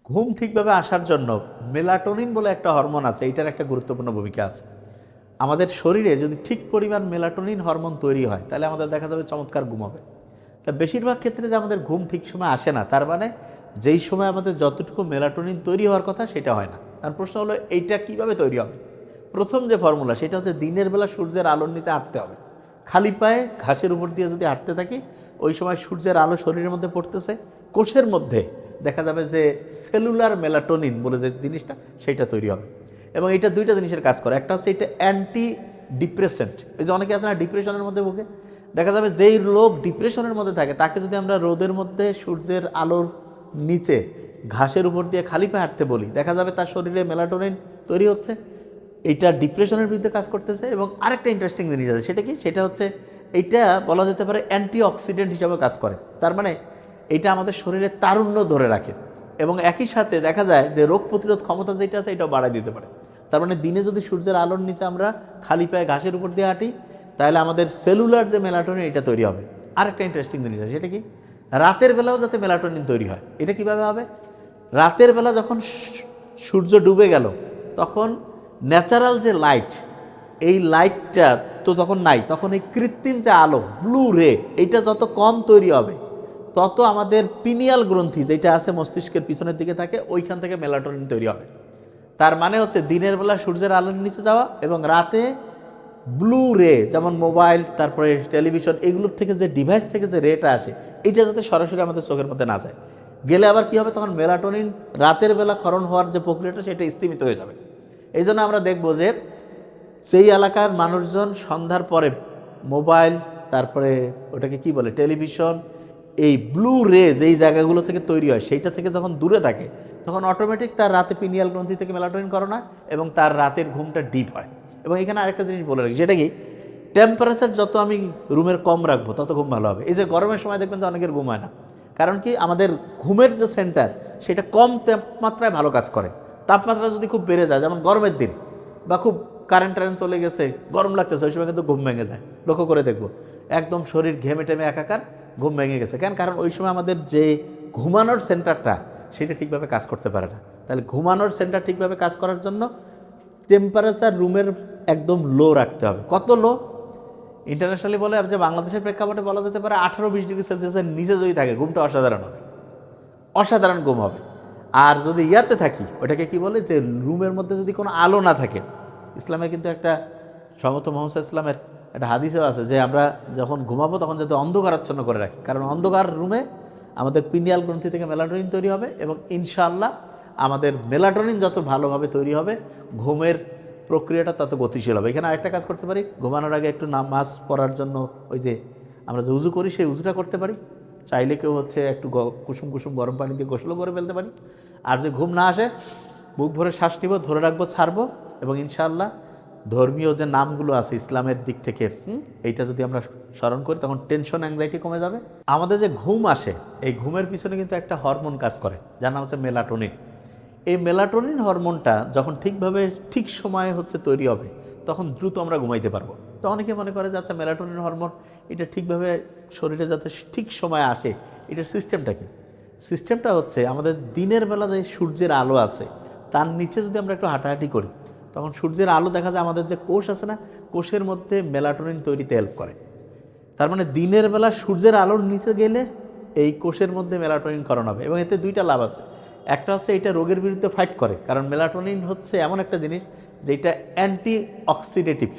ঘুম ঠিকভাবে আসার জন্য মেলাটোনিন বলে একটা হরমোন আছে, এটার একটা গুরুত্বপূর্ণ ভূমিকা আছে। আমাদের শরীরে যদি ঠিক পরিমাণ মেলাটোনিন হরমোন তৈরি হয় তাহলে আমাদের দেখা যাবে চমৎকার ঘুম হবে। তা বেশিরভাগ ক্ষেত্রে যে আমাদের ঘুম ঠিক সময় আসে না, তার মানে যেই সময় আমাদের যতটুকু মেলাটোনিন তৈরি হওয়ার কথা সেটা হয় না। আর প্রশ্ন হলো এইটা কিভাবে তৈরি হবে। প্রথম যে ফর্মুলা সেটা হচ্ছে দিনের বেলা সূর্যের আলোর নিচে হাঁটতে হবে। খালি পায়ে ঘাসের উপর দিয়ে যদি হাঁটতে থাকি, ওই সময় সূর্যের আলো শরীরের মধ্যে পড়তেছে, কোষের মধ্যে দেখা যাবে যে সেলুলার মেলাটোনিন বলে যে জিনিসটা সেটা তৈরি হবে। এবং এটা দুইটা জিনিসের কাজ করে। একটা হচ্ছে এটা অ্যান্টি ডিপ্রেসেন্ট। ওই যে অনেকে আছে না ডিপ্রেশনের মধ্যে ভোগে, দেখা যাবে যেই লোক ডিপ্রেশনের মধ্যে থাকে তাকে যদি আমরা রোদের মধ্যে সূর্যের আলোর নিচে ঘাসের উপর দিয়ে খালি পায়ে হাঁটতে বলি, দেখা যাবে তার শরীরে মেলাটোনিন তৈরি হচ্ছে, এইটা ডিপ্রেশনের বিরুদ্ধে কাজ করতেছে। এবং আরেকটা ইন্টারেস্টিং জিনিস আছে, সেটা কি, সেটা হচ্ছে এইটা বলা যেতে পারে অ্যান্টি অক্সিডেন্ট হিসাবে কাজ করে। তার মানে এইটা আমাদের শরীরে তারুণ্য ধরে রাখে এবং একই সাথে দেখা যায় যে রোগ প্রতিরোধ ক্ষমতা যেটা আছে এটাও বাড়ায় দিতে পারে। তার মানে দিনে যদি সূর্যের আলোর নিচে আমরা খালি পায়ে ঘাসের উপর দিয়ে হাঁটি তাহলে আমাদের সেলুলার যে মেলাটোনিন এটা তৈরি হবে। আরেকটা ইন্টারেস্টিং জিনিস আছে, সেটা কি, রাতের বেলাও যাতে মেলাটোনিন তৈরি হয়। এটা কিভাবে হবে, রাতের বেলা যখন সূর্য ডুবে গেল তখন ন্যাচারাল যে লাইট, এই লাইটটা তো তখন নাই, তখন এই কৃত্রিম যে আলো ব্লু রে এইটা যত কম তৈরি হবে তত আমাদের পিনিয়াল গ্রন্থি যেটা আছে মস্তিষ্কের পিছনের দিকে থাকে ওইখান থেকে মেলাটোনিন তৈরি হবে। তার মানে হচ্ছে দিনের বেলা সূর্যের আলোর নিচে যাওয়া এবং রাতে ব্লু রে, যেমন মোবাইল তারপরে টেলিভিশন এগুলোর থেকে যে ডিভাইস থেকে যে রেটা আসে এইটা যাতে সরাসরি আমাদের চোখের মধ্যে না যায়। গেলে আবার কী হবে, তখন মেলাটোনিন রাতের বেলা ক্ষরণ হওয়ার যে প্রক্রিয়াটা সেটা স্থিমিত হয়ে যাবে। এই জন্য আমরা দেখব যে সেই এলাকার মানুষজন সন্ধ্যার পরে মোবাইল তারপরে ওটাকে কি বলে টেলিভিশন, এই ব্লু রে যেই জায়গাগুলো থেকে তৈরি হয় সেইটা থেকে যখন দূরে থাকে তখন অটোমেটিক তার রাতে পিনিয়াল গ্রন্থি থেকে মেলাটোনিন করো না এবং তার রাতের ঘুমটা ডিপ হয়। এবং এখানে আরেকটা জিনিস বলে রাখি, সেটা কি, টেম্পারেচার যত আমি রুমের কম রাখবো তত ঘুম ভালো হবে। এই যে গরমের সময় দেখবেন যে অনেকের ঘুম হয় না, কারণ কি, আমাদের ঘুমের যে সেন্টার সেটা কম তাপমাত্রায় ভালো কাজ করে। তাপমাত্রা যদি খুব বেড়ে যায়, যেমন গরমের দিন বা খুব কারেন্ট চলে গেছে, গরম লাগতেছে, ওই সময় কিন্তু ঘুম ভেঙে যায়। লক্ষ্য করে দেখবো একদম শরীর ঘেমে টেমে একাকার, ঘুম ভেঙে গেছে। কেন? কারণ ওই সময় আমাদের যে ঘুমানোর সেন্টারটা সেটা ঠিকভাবে কাজ করতে পারে না। তাহলে ঘুমানোর সেন্টার ঠিকভাবে কাজ করার জন্য টেম্পারেচার রুমের একদম লো রাখতে হবে। কত লো? ইন্টারন্যাশনালি বলে যে বাংলাদেশের প্রেক্ষাপটে বলা যেতে পারে 18-20 ডিগ্রি সেলসিয়াসের নিচে যদি থাকে ঘুমটা অসাধারণ হবে, অসাধারণ ঘুম হবে। আর যদি ইয়াতে থাকি, ওটাকে কি বলে, যে রুমের মধ্যে যদি কোনো আলো না থাকে, ইসলামে কিন্তু একটা সম্ভবত মোহাম্মদ ইসলামের একটা হাদিসেও আছে যে আমরা যখন ঘুমাবো তখন যাতে অন্ধকারাচ্ছন্ন করে রাখি, কারণ অন্ধকার রুমে আমাদের পিনিয়াল গ্রন্থি থেকে মেলাটোনিন তৈরি হবে এবং ইনশাআল্লাহ আমাদের মেলাটোনিন যত ভালোভাবে তৈরি হবে ঘুমের প্রক্রিয়াটা তত গতিশীল হবে। এখানে আরেকটা কাজ করতে পারি, ঘুমানোর আগে একটু নামাজ পড়ার জন্য ওই যে আমরা যে উজু করি সেই উজুটা করতে পারি। চাইলে কেউ হচ্ছে একটু কুসুম কুসুম গরম পানি দিয়ে গোসলও করে ফেলতে পারি। আর যদি ঘুম না আসে, বুক ভরে শ্বাস নিব, ধরে রাখবো, ছাড়বো এবং ইনশাআল্লাহ ধর্মীয় যে নামগুলো আছে ইসলামের দিক থেকে এইটা যদি আমরা স্মরণ করি তখন টেনশন অ্যাংজাইটি কমে যাবে। আমাদের যে ঘুম আসে এই ঘুমের পিছনে কিন্তু একটা হরমোন কাজ করে যার নাম হচ্ছে মেলাটোনিন। এই মেলাটোনিন হরমোনটা যখন ঠিকভাবে ঠিক সময়ে হচ্ছে তৈরি হবে তখন দ্রুত আমরা ঘুমাইতে পারবো। তো অনেকে মনে করে যে আচ্ছা মেলাটোনিন হরমোন এটা ঠিকভাবে শরীরে যাতে ঠিক সময়ে আসে, এটার সিস্টেমটা কি? সিস্টেমটা হচ্ছে আমাদের দিনের বেলা যে সূর্যের আলো আছে তার নিচে যদি আমরা একটু হাঁটাহাঁটি করি তখন সূর্যের আলো দেখা যায় আমাদের যে কোষ আছে না, কোষের মধ্যে মেলাটোনিন তৈরিতে হেল্প করে। তার মানে দিনের বেলা সূর্যের আলোর নিচে গেলে এই কোষের মধ্যে মেলাটোনিন ক্ষরণ হবে এবং এতে দুইটা লাভ আছে। একটা হচ্ছে এটা রোগের বিরুদ্ধে ফাইট করে, কারণ মেলাটোনিন হচ্ছে এমন একটা জিনিস যেটা অ্যান্টি অক্সিডেটিভ।